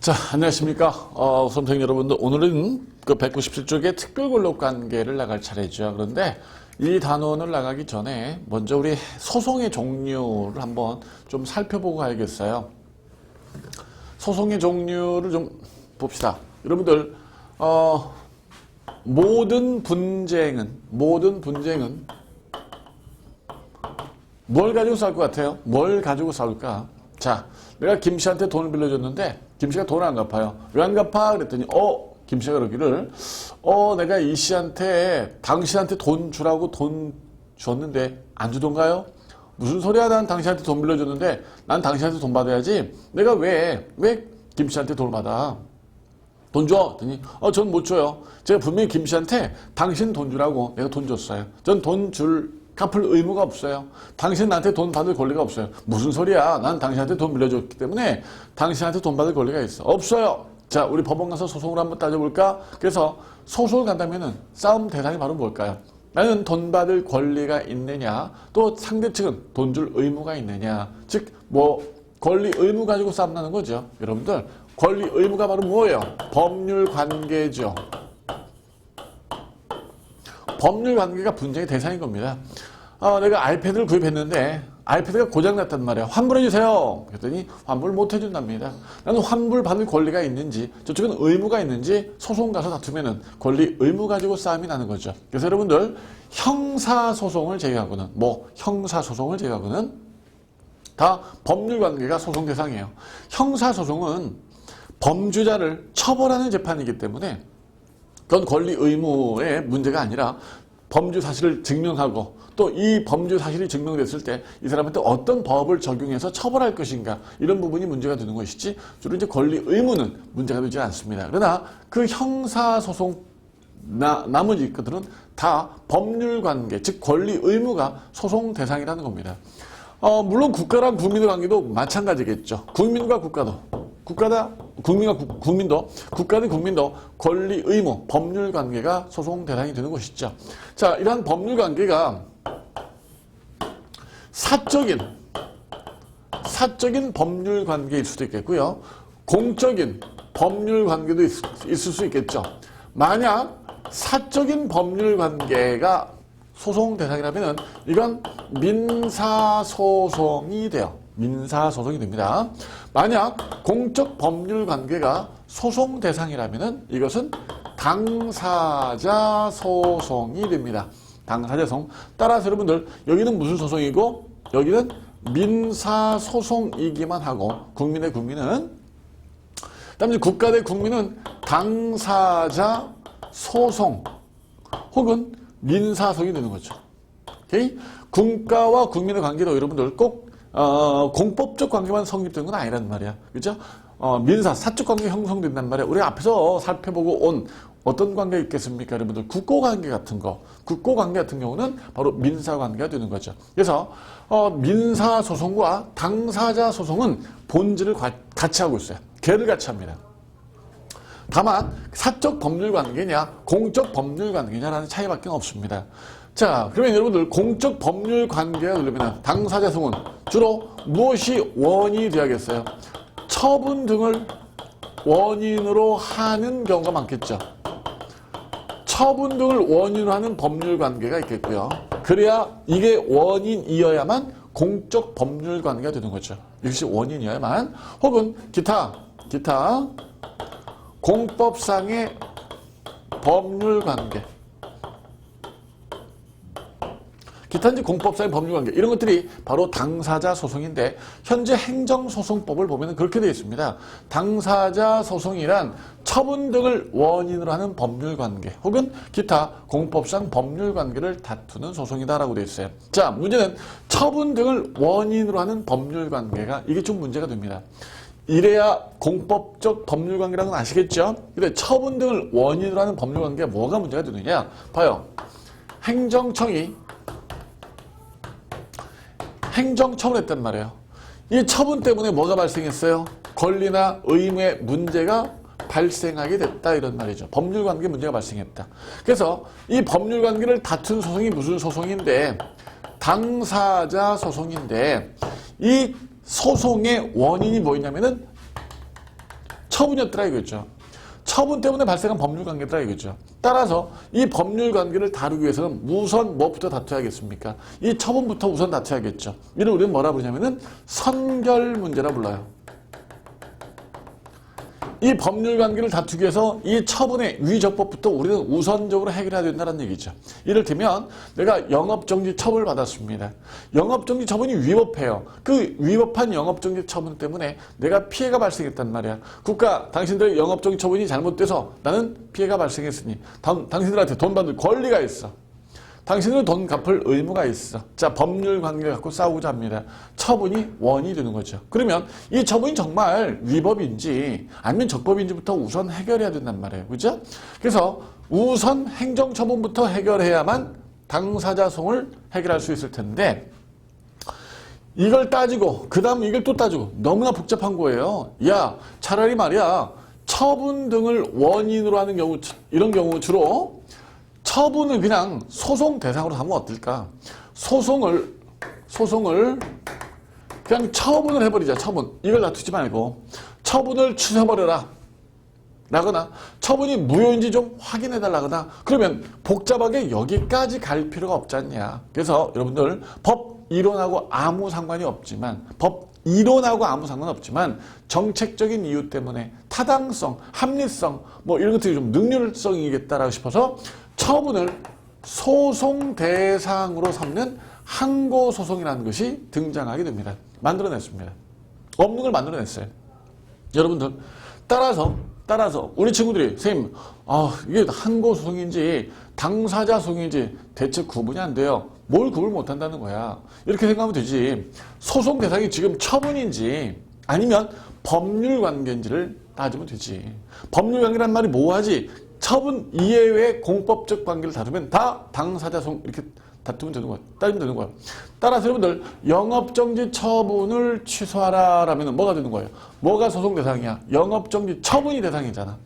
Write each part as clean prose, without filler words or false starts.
자, 안녕하십니까. 수험생 여러분들, 오늘은 그 197쪽의 특별권력관계를 나갈 차례죠. 그런데 이 단원을 나가기 전에 먼저 우리 소송의 종류를 한번 좀 살펴보고 가야겠어요. 소송의 종류를 좀 봅시다. 여러분들, 모든 분쟁은 뭘 가지고 싸울 것 같아요? 뭘 가지고 싸울까? 자, 내가 김 씨한테 돈을 빌려줬는데 김 씨가 돈을 안 갚아요. 왜 안 갚아? 그랬더니 김 씨가 그러기를 내가 이 씨한테 당신한테 돈 주라고 돈 줬는데 안 주던가요? 무슨 소리야? 난 당신한테 돈 빌려줬는데 난 당신한테 돈 받아야지. 내가 왜 김 씨한테 돈을 받아? 돈 줘? 그랬더니 전 못 줘요. 제가 분명히 김 씨한테 당신 돈 주라고 내가 돈 줬어요. 전 돈 갚을 의무가 없어요. 당신 나한테 돈 받을 권리가 없어요. 무슨 소리야? 난 당신한테 돈 빌려줬기 때문에 당신한테 돈 받을 권리가 있어. 없어요. 자, 우리 법원 가서 소송을 한번 따져볼까? 그래서 소송을 간다면은 싸움 대상이 바로 뭘까요? 나는 돈 받을 권리가 있느냐, 또 상대 측은 돈 줄 의무가 있느냐. 즉, 권리 의무 가지고 싸움 나는 거죠. 여러분들, 권리 의무가 바로 뭐예요? 법률 관계죠. 법률 관계가 분쟁의 대상인 겁니다. 내가 아이패드를 구입했는데 아이패드가 고장났단 말이야. 환불해주세요. 그랬더니 환불 못 해준답니다. 나는 환불 받을 권리가 있는지, 저쪽은 의무가 있는지 소송 가서 다투면은 권리 의무 가지고 싸움이 나는 거죠. 그래서 여러분들, 형사소송을 제외하고는 다 법률 관계가 소송 대상이에요. 형사소송은 범죄자를 처벌하는 재판이기 때문에 그건 권리 의무의 문제가 아니라 범죄 사실을 증명하고 또 이 범죄 사실이 증명됐을 때 이 사람한테 어떤 법을 적용해서 처벌할 것인가, 이런 부분이 문제가 되는 것이지 주로 이제 권리 의무는 문제가 되지 않습니다. 그러나 그 형사소송 나머지 것들은 다 법률 관계, 즉 권리 의무가 소송 대상이라는 겁니다. 물론 국가랑 국민의 관계도 마찬가지겠죠. 국민과 국가도, 국가 대 국민도 권리 의무, 법률 관계가 소송 대상이 되는 것이죠. 자, 이러한 법률 관계가 사적인 법률 관계일 수도 있겠고요. 공적인 법률 관계도 있을 수 있겠죠. 만약 사적인 법률 관계가 소송 대상이라면 이건 민사소송이 돼요. 민사소송이 됩니다. 만약 공적 법률 관계가 소송 대상이라면 이것은 당사자 소송이 됩니다. 당사자 소송. 따라서 여러분들, 여기는 무슨 소송이고 여기는 민사소송이기만 하고, 국민은 그다음에 국가 대 국민은 당사자 소송 혹은 민사소송이 되는 거죠. 오케이? 국가와 국민의 관계도 여러분들 꼭 공법적 관계만 성립된 건 아니란 말이야. 그죠? 사적 관계 형성된단 말이야. 우리가 앞에서 살펴보고 온 어떤 관계가 있겠습니까? 여러분들, 국고관계 같은 경우는 바로 민사관계가 되는 거죠. 그래서 민사소송과 당사자소송은 본질을 같이 하고 있어요. 개를 같이 합니다. 다만 사적 법률 관계냐 공적 법률 관계냐라는 차이밖에 없습니다. 자, 그러면 여러분들, 공적 법률 관계가 되려면 당사자 소송은 주로 무엇이 원인이 되어야겠어요? 처분 등을 원인으로 하는 경우가 많겠죠. 처분 등을 원인으로 하는 법률 관계가 있겠고요. 그래야 이게 원인이어야만 공적 법률 관계가 되는 거죠. 이것이 원인이어야만, 혹은 기타 공법상의 법률 관계, 기타인지 공법상의 법률 관계, 이런 것들이 바로 당사자 소송인데, 현재 행정소송법을 보면 그렇게 되어 있습니다. 당사자 소송이란 처분 등을 원인으로 하는 법률 관계 혹은 기타 공법상 법률 관계를 다투는 소송이다라고 되어 있어요. 자, 문제는 처분 등을 원인으로 하는 법률 관계가, 이게 좀 문제가 됩니다. 이래야 공법적 법률 관계라는 건 아시겠죠? 근데 처분 등을 원인으로 하는 법률 관계가 뭐가 문제가 되느냐? 봐요. 행정청이 행정처분을 했단 말이에요. 이 처분 때문에 뭐가 발생했어요? 권리나 의무의 문제가 발생하게 됐다, 이런 말이죠. 법률관계 문제가 발생했다. 그래서 이 법률관계를 다툰 소송이 무슨 소송인데? 당사자 소송인데, 이 소송의 원인이 뭐였냐면은 처분이었더라 이거죠. 처분 때문에 발생한 법률관계더라 이거죠. 따라서 이 법률관계를 다루기 위해서는 우선 뭐부터 다투어야겠습니까? 이 처분부터 우선 다투어야겠죠. 이를 우리는 뭐라 부르냐면은 선결문제라 불러요. 이 법률관계를 다투기 위해서 이 처분의 위적법부터 우리는 우선적으로 해결해야 된다는 얘기죠. 이를테면 내가 영업정지 처분을 받았습니다. 영업정지 처분이 위법해요. 그 위법한 영업정지 처분 때문에 내가 피해가 발생했단 말이야. 국가, 당신들의 영업정지 처분이 잘못돼서 나는 피해가 발생했으니 당신들한테 돈 받을 권리가 있어. 당신은 돈 갚을 의무가 있어. 자, 법률관계를 갖고 싸우고자 합니다. 처분이 원인이 되는 거죠. 그러면 이 처분이 정말 위법인지 아니면 적법인지부터 우선 해결해야 된단 말이에요. 그죠? 그래서 우선 행정처분부터 해결해야만 당사자 소송을 해결할 수 있을 텐데 이걸 따지고 그 다음 이걸 또 따지고 너무나 복잡한 거예요. 야, 차라리 말이야 처분 등을 원인으로 하는 경우, 이런 경우 주로 처분을 그냥 소송 대상으로 하면 어떨까? 소송을 그냥 처분을 해버리자. 처분. 이걸 놔두지 말고 처분을 취소해버려라. 라거나 처분이 무효인지 좀 확인해달라거나 그러면 복잡하게 여기까지 갈 필요가 없지 않냐. 그래서 여러분들 법 이론하고 아무 상관이 없지만 정책적인 이유 때문에 타당성, 합리성 뭐 이런 것들이 좀 능률성이겠다라고 싶어서 처분을 소송 대상으로 삼는 항고소송이라는 것이 등장하게 됩니다. 만들어냈습니다. 없는 걸 만들어냈어요. 여러분들 따라서 우리 친구들이 선생님 이게 항고소송인지 당사자 소송인지 대체 구분이 안 돼요. 뭘 구분을 못한다는 거야. 이렇게 생각하면 되지. 소송 대상이 지금 처분인지 아니면 법률관계인지를 따지면 되지. 법률관계란 말이 뭐하지? 처분 이외의 공법적 관계를 다루면 다 당사자 소송 이렇게 다투면 되는 거야. 따지면 되는 거야. 따라서 여러분들 영업정지 처분을 취소하라 라면 뭐가 되는 거예요? 뭐가 소송 대상이야? 영업정지 처분이 대상이잖아.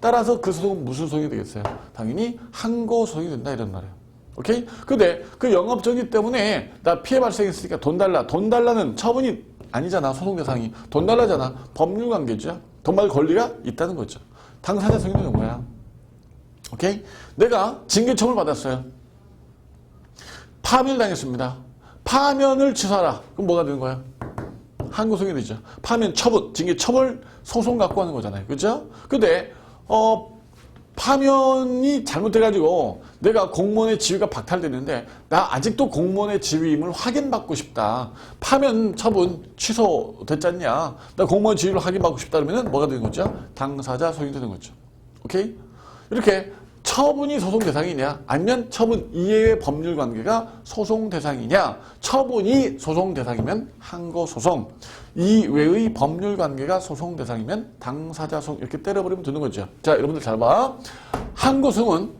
따라서 그 소송은 무슨 소송이 되겠어요? 당연히 항고소송이 된다 이런 말이에요. 오케이? 근데 그 영업정지 때문에 나 피해 발생했으니까 돈 달라. 돈 달라는 처분이 아니잖아. 소송 대상이. 돈 달라잖아. 법률관계죠. 돈 받을 권리가 있다는 거죠. 당사자 소송이 되는 거야. 오케이? 내가 징계처분을 받았어요. 파면을 당했습니다. 파면을 취소하라. 그럼 뭐가 되는 거야? 항고소송이 되죠. 파면 처분, 징계처벌 소송 갖고 하는 거잖아요. 그죠? 근데 파면이 잘못돼가지고 내가 공무원의 지위가 박탈되는데 나 아직도 공무원의 지위임을 확인받고 싶다. 파면 처분 취소됐잖냐. 나 공무원 지위를 확인받고 싶다 그러면 뭐가 되는 거죠? 당사자 소송이 되는 거죠. 오케이? 이렇게 처분이 소송 대상이냐 아니면 처분 이외의 법률관계가 소송 대상이냐. 처분이 소송 대상이면 항고소송, 이외의 법률관계가 소송 대상이면 당사자 소송 이렇게 때려버리면 되는 거죠. 자, 여러분들 잘 봐. 항고소송은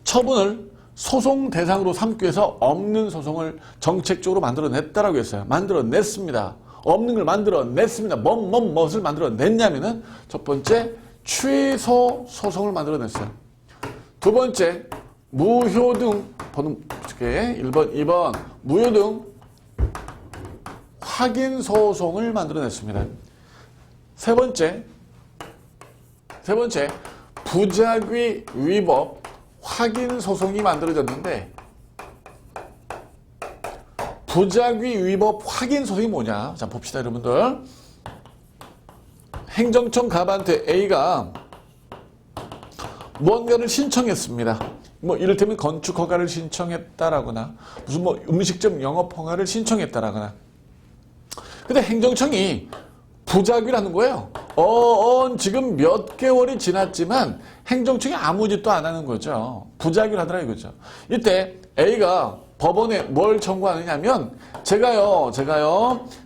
처분을 소송 대상으로 삼기 위해서 없는 소송을 정책적으로 만들어냈다라고 했어요. 만들어냈습니다. 없는 걸 만들어냈습니다. 무엇을 만들어냈냐면은 첫 번째 취소 소송을 만들어냈어요. 두 번째, 무효등, 번호 붙일게. 1번, 2번, 무효등 확인 소송을 만들어냈습니다. 세 번째, 부작위 위법 확인 소송이 만들어졌는데, 부작위 위법 확인 소송이 뭐냐? 자, 봅시다, 여러분들. 행정청 갑한테 A가 뭔가를 신청했습니다. 뭐 이를테면 건축 허가를 신청했다라거나 무슨 뭐 음식점 영업 허가를 신청했다라거나. 근데 행정청이 부작위라는 거예요. 지금 몇 개월이 지났지만 행정청이 아무 짓도 안 하는 거죠. 부작위라더라 이거죠. 이때 A가 법원에 뭘 청구하느냐면 제가요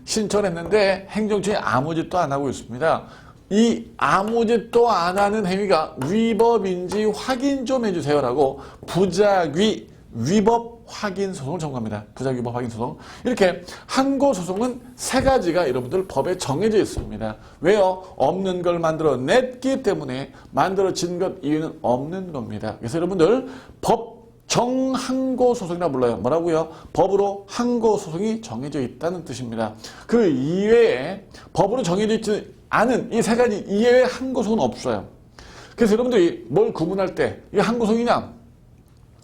신청했는데 행정청이 아무 짓도 안 하고 있습니다. 이 아무 짓도 안 하는 행위가 위법인지 확인 좀 해주세요라고 부작위 위법 확인 소송을 청구합니다. 부작위 위법 확인 소송. 이렇게 항고소송은 세 가지가 여러분들 법에 정해져 있습니다. 왜요? 없는 걸 만들어냈기 때문에 만들어진 것 이유는 없는 겁니다. 그래서 여러분들 법 정항고소송이라 불러요. 뭐라고요? 법으로 항고소송이 정해져 있다는 뜻입니다. 그 이외에 법으로 정해져 있지 않은 이 세 가지 이외의 항고소송은 없어요. 그래서 여러분들이 뭘 구분할 때 이게 항고소송이냐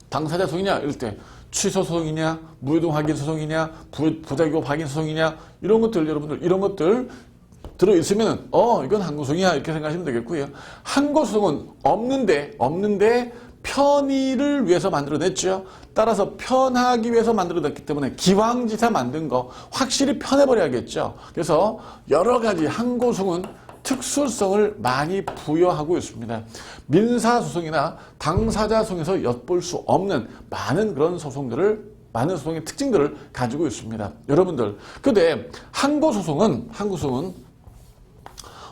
당사자 소송이냐 이럴 때 취소 소송이냐 무효동 확인 소송이냐 부작위법 확인 소송이냐 이런 것들 여러분들 이런 것들 들어있으면 이건 항고소송이야 이렇게 생각하시면 되겠고요. 항고소송은 없는데 편의를 위해서 만들어냈죠. 따라서 편하기 위해서 만들어냈기 때문에 기왕지사 만든 거 확실히 편해버려야겠죠. 그래서 여러 가지 항고소송은 특수성을 많이 부여하고 있습니다. 민사소송이나 당사자소송에서 엿볼 수 없는 많은 소송의 특징들을 가지고 있습니다. 여러분들, 근데 항고소송은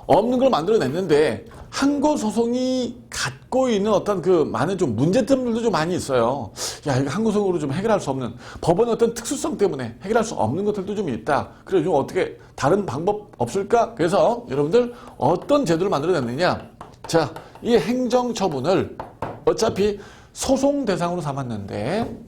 없는 걸 만들어냈는데 항고소송이 갖고 있는 어떤 그 많은 좀 문제점들도 좀 많이 있어요. 야, 이거 항고소송으로 좀 해결할 수 없는 법원의 어떤 특수성 때문에 해결할 수 없는 것들도 좀 있다. 그래서 좀 어떻게 다른 방법 없을까? 그래서 여러분들 어떤 제도를 만들어냈느냐? 자, 이 행정처분을 어차피 소송 대상으로 삼았는데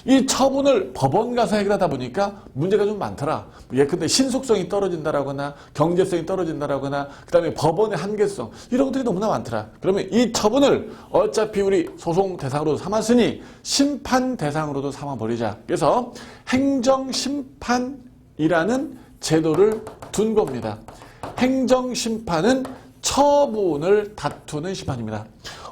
이 처분을 법원 가서 해결하다 보니까 문제가 좀 많더라. 예컨대 신속성이 떨어진다라거나 경제성이 떨어진다라거나 그다음에 법원의 한계성 이런 것들이 너무나 많더라. 그러면 이 처분을 어차피 우리 소송 대상으로 삼았으니 심판 대상으로도 삼아버리자. 그래서 행정심판이라는 제도를 둔 겁니다. 행정심판은 처분을 다투는 심판입니다.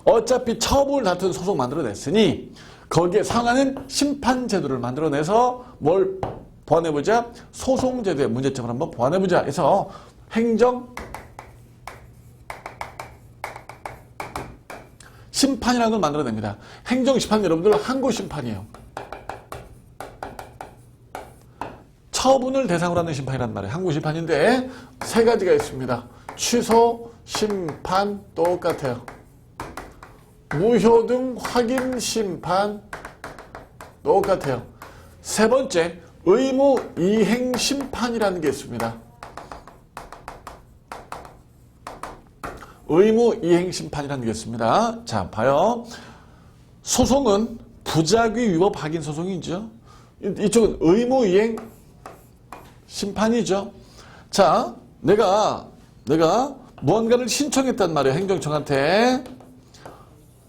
어차피 처분을 다투는 소송 만들어냈으니 거기에 상하는 심판제도를 만들어내서 뭘 보완해보자? 소송제도의 문제점을 한번 보완해보자 해서 행정심판이라는 걸 만들어냅니다. 행정심판 여러분들 항고심판이에요. 처분을 대상으로 하는 심판이란 말이에요. 항고심판인데 세 가지가 있습니다. 취소, 심판 똑같아요. 무효 등 확인 심판 똑같아요. 세 번째, 의무 이행 심판이라는 게 있습니다. 의무 이행 심판이라는 게 있습니다. 자, 봐요. 소송은 부작위 위법 확인 소송이죠. 이쪽은 의무 이행 심판이죠. 자, 내가 무언가를 신청했단 말이에요. 행정청한테.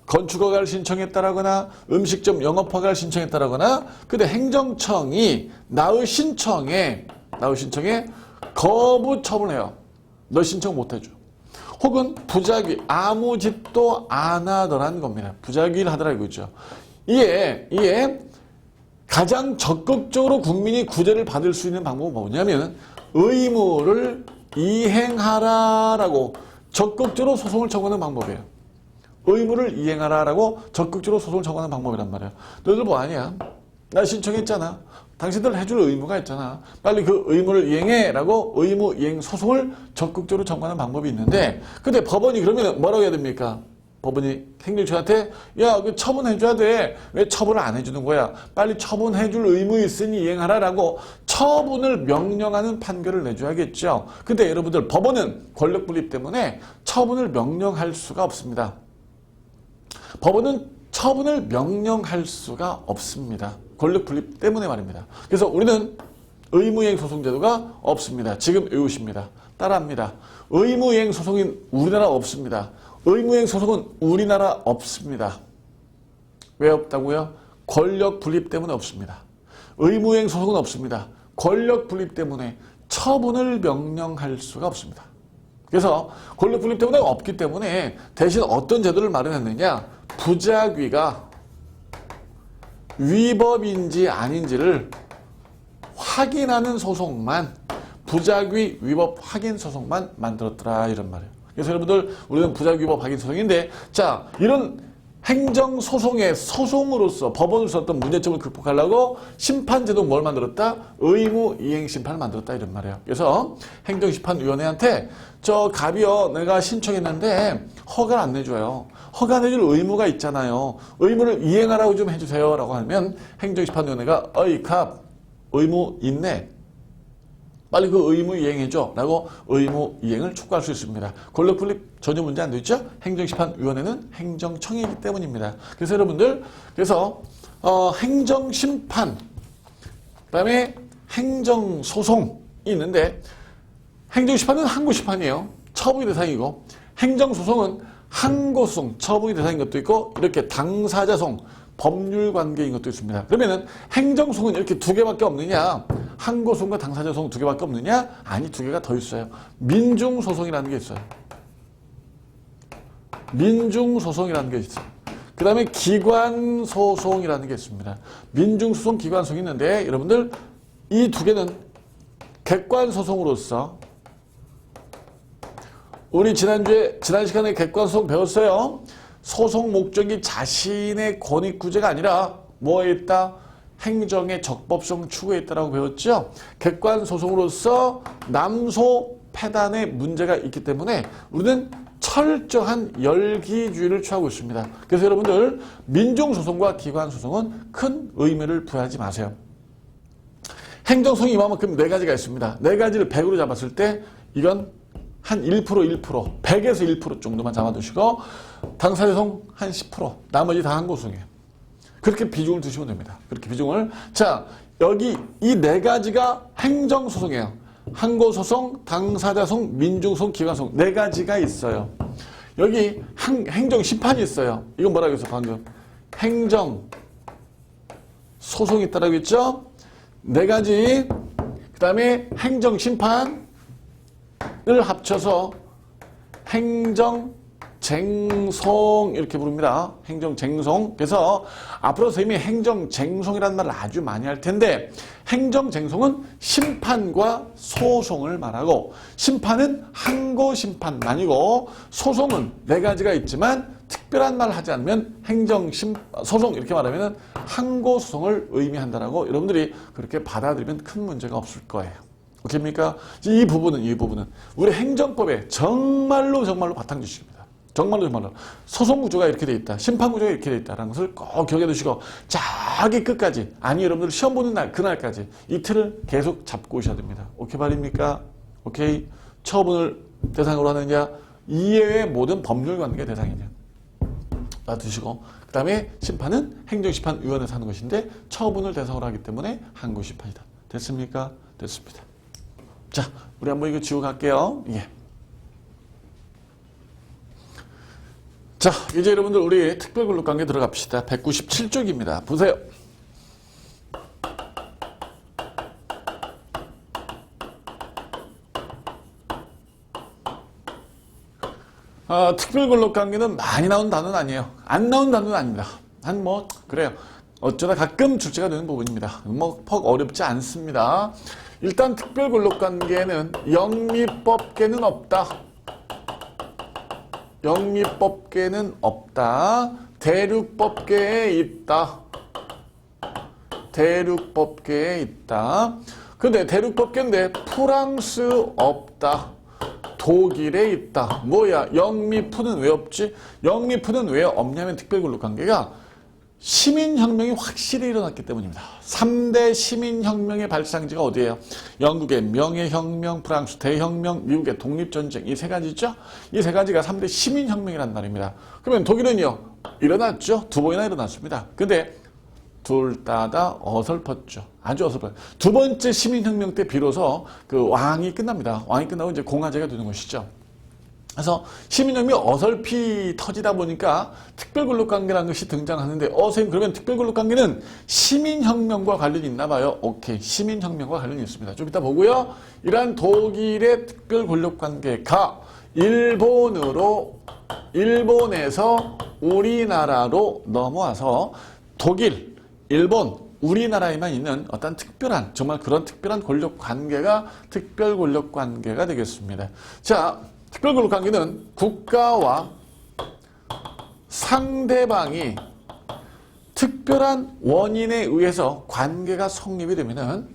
건축허가를 신청했다라거나 음식점 영업허가를 신청했다라거나 근데 행정청이 나의 신청에 거부 처분해요. 너 신청 못해줘. 혹은 부작위 아무 짓도 안 하더라는 겁니다. 부작위를 하더라 이거죠. 이에 가장 적극적으로 국민이 구제를 받을 수 있는 방법은 뭐냐면 의무를 이행하라라고 적극적으로 소송을 청구하는 방법이에요. 의무를 이행하라라고 적극적으로 소송을 청구하는 방법이란 말이에요. 너희들 뭐 아니야? 나 신청했잖아. 당신들 해줄 의무가 있잖아. 빨리 그 의무를 이행해라고 의무 이행 소송을 적극적으로 청구하는 방법이 있는데 근데 법원이 그러면 뭐라고 해야 됩니까? 법원이 행정처한테 야, 그 처분해줘야 돼. 왜 처분을 안 해주는 거야? 빨리 처분해줄 의무 있으니 이행하라라고 처분을 명령하는 판결을 내줘야겠죠. 근데 여러분들 법원은 권력 분립 때문에 처분을 명령할 수가 없습니다. 법원은 처분을 명령할 수가 없습니다. 권력 분립 때문에 말입니다. 그래서 우리는 의무이행 소송제도가 없습니다. 지금 외우십니다. 따라합니다. 의무이행 소송인 우리나라 없습니다. 의무이행 소송은 우리나라 없습니다. 왜 없다고요? 권력 분립 때문에 없습니다. 의무이행 소송은 없습니다. 권력 분립 때문에 처분을 명령할 수가 없습니다. 그래서 권력 분립 때문에 없기 때문에 대신 어떤 제도를 마련했느냐? 부작위가 위법인지 아닌지를 확인하는 소송만 부작위 위법 확인 소송만 만들었더라 이런 말이에요. 그래서 여러분들 우리는 부작위 위법 확인 소송인데 자 이런 행정소송의 소송으로서 법원으로서 어떤 문제점을 극복하려고 심판제도 뭘 만들었다? 의무 이행 심판을 만들었다 이런 말이에요. 그래서 행정심판위원회한테 저 갑이요 내가 신청했는데 허가를 안 내줘요. 허가 내줄 의무가 있잖아요. 의무를 이행하라고 좀 해주세요 라고 하면 행정심판위원회가 어이 갑 의무 있네. 빨리 그 의무 이행해줘 라고 의무 이행을 촉구할 수 있습니다. 권력 분립 전혀 문제 안 되죠? 행정심판위원회는 행정청이기 때문입니다. 그래서 여러분들 행정심판 그다음에 행정소송이 있는데 행정심판은 항고심판이에요. 처분이 대상이고 행정소송은 항고소송, 처분이 대상인 것도 있고 이렇게 당사자송, 법률관계인 것도 있습니다. 그러면은 행정소송은 이렇게 두 개밖에 없느냐? 항고소송과 당사자소송 두 개밖에 없느냐? 아니, 두 개가 더 있어요. 민중소송이라는 게 있어요. 민중소송이라는 게 있어요. 그 다음에 기관소송이라는 게 있습니다. 민중소송, 기관소송이 있는데 여러분들 이 두 개는 객관소송으로서 우리 지난 시간에 객관소송 배웠어요. 소송 목적이 자신의 권익구제가 아니라 뭐에 있다? 행정의 적법성 추구에 있다라고 배웠죠. 객관소송으로서 남소 패단의 문제가 있기 때문에 우리는 철저한 열기주의를 취하고 있습니다. 그래서 여러분들 민중소송과 기관소송은 큰 의미를 부여하지 마세요. 행정소송이 이만큼 네 가지가 있습니다. 네 가지를 100으로 잡았을 때 이건 한 1%, 100에서 1% 정도만 잡아두시고 당사자소송 한 10%, 나머지 다 항고소송이에요. 그렇게 비중을 두시면 됩니다. 그렇게 비중을. 자, 여기 이 네 가지가 행정소송이에요. 항고소송, 당사자소송, 민중소송, 기관소송 네 가지가 있어요. 여기 행정심판이 있어요. 이건 뭐라고 했어 방금? 행정소송이 있다라고 했죠? 네 가지. 그 다음에 행정심판을 합쳐서 행정쟁송 이렇게 부릅니다. 행정쟁송. 그래서 앞으로 선생님이 행정쟁송이라는 말을 아주 많이 할 텐데 행정쟁송은 심판과 소송을 말하고 심판은 항고심판만이고 소송은 네 가지가 있지만 특별한 말을 하지 않으면 소송 이렇게 말하면 항고소송을 의미한다라고 여러분들이 그렇게 받아들이면 큰 문제가 없을 거예요. 오케이입니까? 이 부분은 우리 행정법에 정말로 바탕지식입니다. 정말로 소송 구조가 이렇게 돼 있다. 심판 구조가 이렇게 돼 있다라는 것을 꼭 기억해 두시고 자기 끝까지 아니 여러분들 시험 보는 날 그날까지 이틀을 계속 잡고 오셔야 됩니다. 오케이 말입니까? 오케이. 처분을 대상으로 하느냐 이외의 모든 법률관계 대상이냐 놔두시고 그 다음에 심판은 행정심판위원회에서 하는 것인데 처분을 대상으로 하기 때문에 항고심판이다. 됐습니까? 됐습니다. 자, 우리 한번 이거 지워 갈게요. 예. 자, 이제 여러분들 우리 특별근로관계 들어갑시다. 197쪽입니다. 보세요. 특별근로관계는 많이 나온 단어는 아니에요. 안 나온 단어는 아닙니다. 그래요. 어쩌다 가끔 출제가 되는 부분입니다. 퍽 어렵지 않습니다. 일단 특별근로관계는 영미법계는 없다. 영미법계는 없다. 대륙법계에 있다. 대륙법계에 있다. 근데 대륙법계인데 프랑스 없다. 독일에 있다. 뭐야? 영미푸는 왜 없지? 영미푸는 왜 없냐면 특별근로관계가 시민혁명이 확실히 일어났기 때문입니다. 3대 시민혁명의 발상지가 어디예요? 영국의 명예혁명, 프랑스 대혁명, 미국의 독립전쟁 이 세 가지죠? 이 세 가지가 3대 시민혁명이란 말입니다. 그러면 독일은요? 일어났죠? 두 번이나 일어났습니다. 근데 둘 다 어설펐죠. 아주 어설퍼요. 두 번째 시민혁명 때 비로소 그 왕이 끝납니다. 왕이 끝나고 이제 공화제가 되는 것이죠. 그래서 시민혁명이 어설피 터지다 보니까 특별근로관계라는 것이 등장하는데 선생님 그러면 특별근로관계는 시민혁명과 관련이 있나 봐요. 오케이. 시민혁명과 관련이 있습니다. 좀 이따 보고요. 이러한 독일의 특별권력관계가 일본에서 우리나라로 넘어와서 독일, 일본, 우리나라에만 있는 어떤 특별한 정말 그런 특별한 권력관계가 특별권력관계가 되겠습니다. 자, 특별권력관계는 국가와 상대방이 특별한 원인에 의해서 관계가 성립이 되면은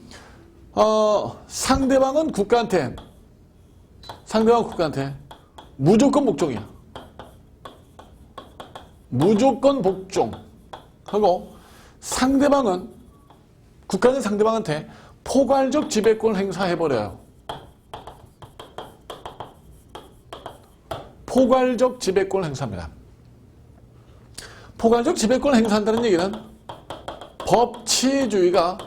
상대방은 국가한테 무조건 복종이야. 무조건 복종하고 상대방은 국가는 상대방한테 포괄적 지배권을 행사해버려요. 포괄적 지배권을 행사합니다. 포괄적 지배권을 행사한다는 얘기는 법치주의가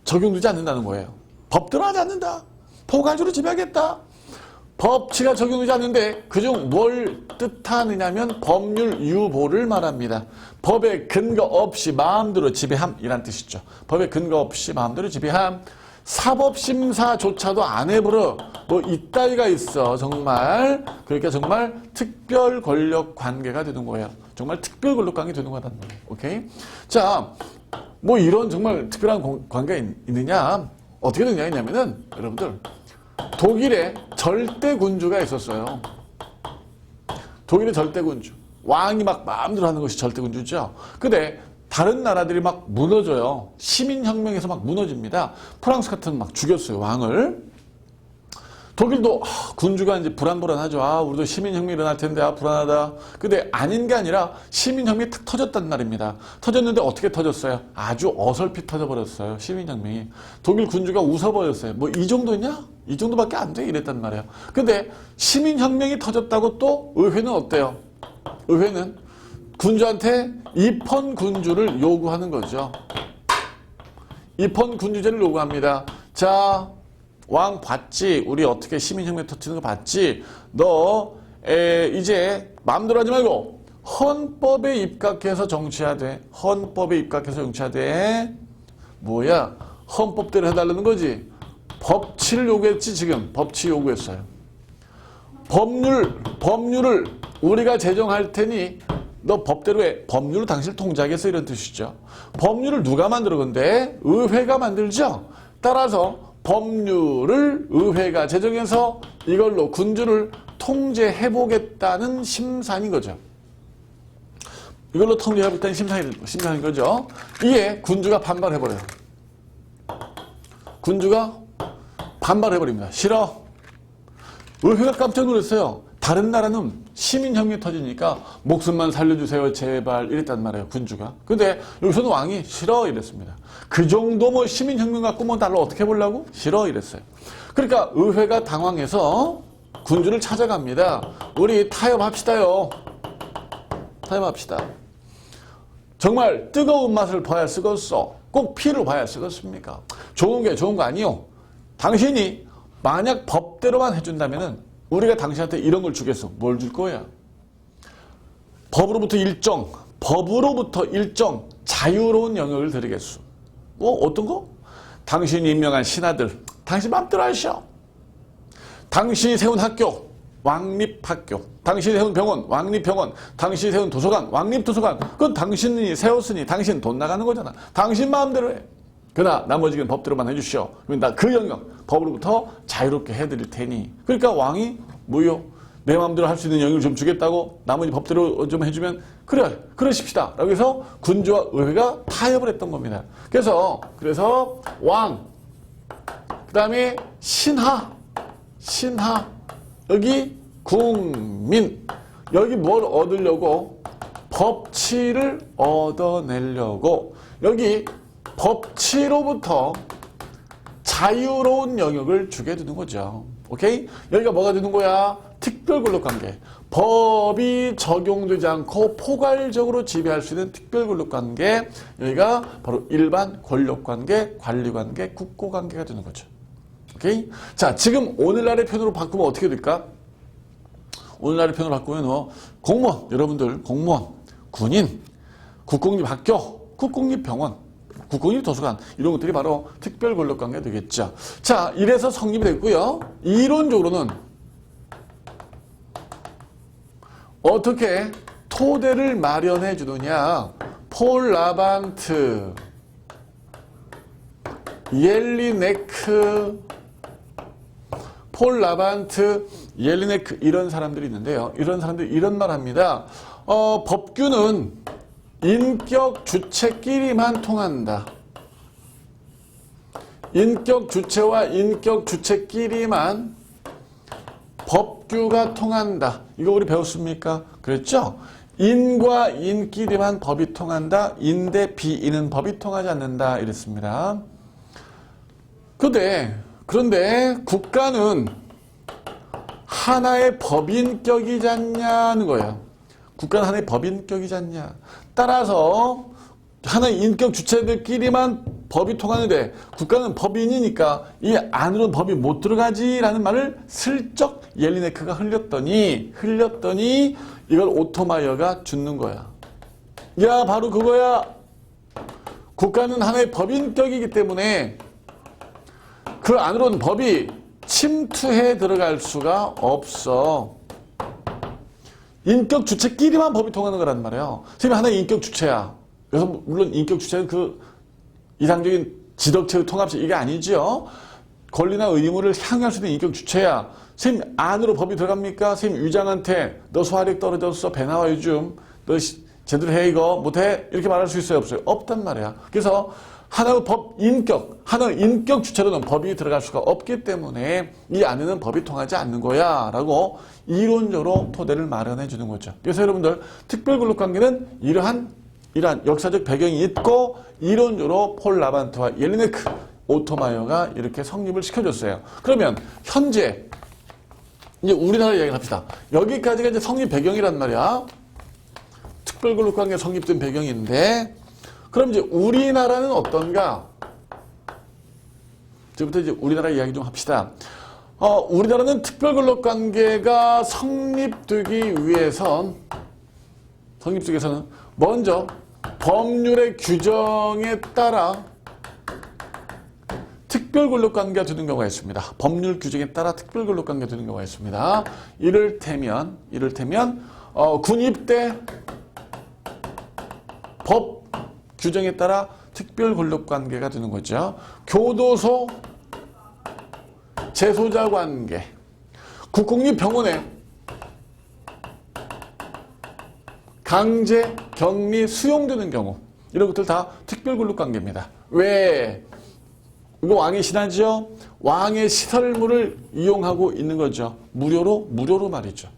적용되지 않는다는 거예요. 법대로 하지 않는다. 포괄적으로 지배하겠다. 법치가 적용되지 않는데 그중 뭘 뜻하느냐면 법률 유보를 말합니다. 법의 근거 없이 마음대로 지배함이란 뜻이죠. 법의 근거 없이 마음대로 지배함. 사법심사조차도 안 해버려. 뭐 이따위가 있어. 정말. 그러니까 정말 특별 권력 관계가 되는 거예요. 정말 특별 권력 관계 되는 거다. 오케이? 자, 뭐 이런 정말 특별한 관계가 있느냐? 어떻게 되냐면은 여러분들 독일에 절대군주가 있었어요. 독일의 절대군주. 왕이 막 마음대로 하는 것이 절대군주죠. 근데 다른 나라들이 막 무너져요. 시민혁명에서 막 무너집니다. 프랑스 같은 막 죽였어요, 왕을. 독일도 군주가 이제 불안불안하죠. 우리도 시민혁명이 일어날 텐데 불안하다. 근데 아닌 게 아니라 시민혁명이 탁 터졌단 말입니다. 터졌는데 어떻게 터졌어요? 아주 어설피 터져버렸어요. 시민혁명이. 독일 군주가 웃어버렸어요. 뭐 이 정도냐? 이 정도밖에 안 돼? 이랬단 말이에요. 근데 시민혁명이 터졌다고 또 의회는 어때요? 의회는 군주한테 입헌군주를 요구하는 거죠. 입헌군주제를 요구합니다. 자, 왕 봤지? 우리 어떻게 시민혁명 터뜨리는 거 봤지? 너 이제 마음대로 하지 말고 헌법에 입각해서 정치해야 돼. 헌법에 입각해서 정치해야 돼. 뭐야? 헌법대로 해달라는 거지. 법치를 요구했지 지금. 법치 요구했어요. 법률을 우리가 제정할 테니 너 법대로 해. 법률로 당신을 통제하겠어 이런 뜻이죠. 법률을 누가 만들어 근데? 의회가 만들죠. 따라서 법률을 의회가 제정해서 이걸로 군주를 통제해보겠다는 심산인 거죠. 이걸로 통제해보겠다는 심산인 거죠. 이에 군주가 반발해버려요. 군주가 반발해버립니다. 싫어. 의회가 깜짝 놀랐어요. 다른 나라는 시민혁명이 터지니까 목숨만 살려주세요 제발 이랬단 말이에요. 군주가. 근데 여기서는 왕이 싫어 이랬습니다. 그 정도 뭐 시민혁명 갖고 뭐 달러 어떻게 해보려고? 싫어 이랬어요. 그러니까 의회가 당황해서 군주를 찾아갑니다. 우리 타협합시다요. 타협합시다. 정말 뜨거운 맛을 봐야 쓰겠어. 꼭 피로 봐야 쓰겠습니까? 좋은 게 좋은 거 아니요. 당신이 만약 법대로만 해준다면은 우리가 당신한테 이런 걸 주겠어. 뭘 줄 거야? 법으로부터 일정 자유로운 영역을 드리겠소. 어떤 거? 당신이 임명한 신하들, 당신 마음대로 하시오. 당신이 세운 학교, 왕립학교. 당신이 세운 병원, 왕립병원. 당신이 세운 도서관, 왕립도서관. 그건 당신이 세웠으니 당신 돈 나가는 거잖아. 당신 마음대로 해. 그러나 나머지는 법대로만 해주시오. 그러면 나 그 영역, 법으로부터 자유롭게 해드릴 테니. 그러니까 왕이 뭐요? 내 마음대로 할 수 있는 영역을 좀 주겠다고 나머지 법대로 좀 해주면 그래, 그러십시다. 라고 해서 군주와 의회가 타협을 했던 겁니다. 그래서 왕, 그 다음에 신하, 여기 국민, 여기 뭘 얻으려고? 법치를 얻어내려고 여기 법치로부터 자유로운 영역을 주게 되는 거죠. 오케이? 여기가 뭐가 되는 거야? 특별권력관계. 법이 적용되지 않고 포괄적으로 지배할 수 있는 특별권력관계. 여기가 바로 일반 권력관계, 관리관계, 국고관계가 되는 거죠. 오케이? 자, 지금 오늘날의 표현으로 바꾸면 어떻게 될까? 오늘날의 표현으로 바꾸면 공무원, 여러분들 공무원, 군인, 국공립학교, 국공립병원, 국공립도서관 이런 것들이 바로 특별권력관계가 되겠죠. 자, 이래서 성립이 됐고요. 이론적으로는 어떻게 토대를 마련해 주느냐. 폴 라반트, 옐리네크, 이런 사람들이 있는데요. 이런 사람들이 이런 말 합니다. 법규는 인격 주체끼리만 통한다. 인격 주체와 인격 주체끼리만 법규가 통한다. 이거 우리 배웠습니까? 그랬죠? 인과 인끼리만 법이 통한다. 인 대 비인은 법이 통하지 않는다. 이랬습니다. 그런데 국가는 하나의 법인격이지 않냐는 거예요. 국가는 하나의 법인격이지 않냐. 따라서 하나의 인격 주체들끼리만 법이 통하는데 국가는 법인이니까 이 안으로는 법이 못 들어가지라는 말을 슬쩍 옐리네크가 흘렸더니 이걸 오토마이어가 줍는 거야. 야, 바로 그거야. 국가는 하나의 법인격이기 때문에 그 안으로는 법이 침투해 들어갈 수가 없어. 인격 주체끼리만 법이 통하는 거란 말이에요. 선생님, 하나의 인격 주체야. 그래서 물론 인격 주체는 그 이상적인 지덕체의 통합식 이게 아니죠. 권리나 의무를 향유할 수 있는 인격 주체야. 선생님, 안으로 법이 들어갑니까? 선생님, 위장한테 너 소화력 떨어졌어. 배 나와 요즘. 너 제대로 해 이거 못해? 이렇게 말할 수 있어요? 없어요? 없단 말이야. 그래서 하나의 하나의 인격 주체로는 법이 들어갈 수가 없기 때문에 이 안에는 법이 통하지 않는 거야 라고 이론적으로 토대를 마련해 주는 거죠. 그래서 여러분들 특별근로관계는 이러한 역사적 배경이 있고 이론적으로 폴 라반트와 옐리네크, 오토마이어가 이렇게 성립을 시켜줬어요. 그러면 현재 이제 우리나라 이야기를 합시다. 여기까지가 이제 성립 배경이란 말이야. 특별근로관계 성립된 배경인데 그럼 이제 우리나라는 어떤가? 지금부터 이제 우리나라 이야기 좀 합시다. 우리나라는 특별근로관계가 성립되기 위해서는 먼저 법률의 규정에 따라 특별근로관계가 되는 경우가 있습니다. 법률 규정에 따라 특별근로관계가 되는 경우가 있습니다. 이를테면 군입대 법 규정에 따라 특별근로관계가 되는 거죠. 교도소 재소자관계, 국공립병원에 강제 격리 수용되는 경우 이런 것들 다 특별근로관계입니다. 왜? 이거 왕의 신하죠. 왕의 시설물을 이용하고 있는 거죠. 무료로 말이죠.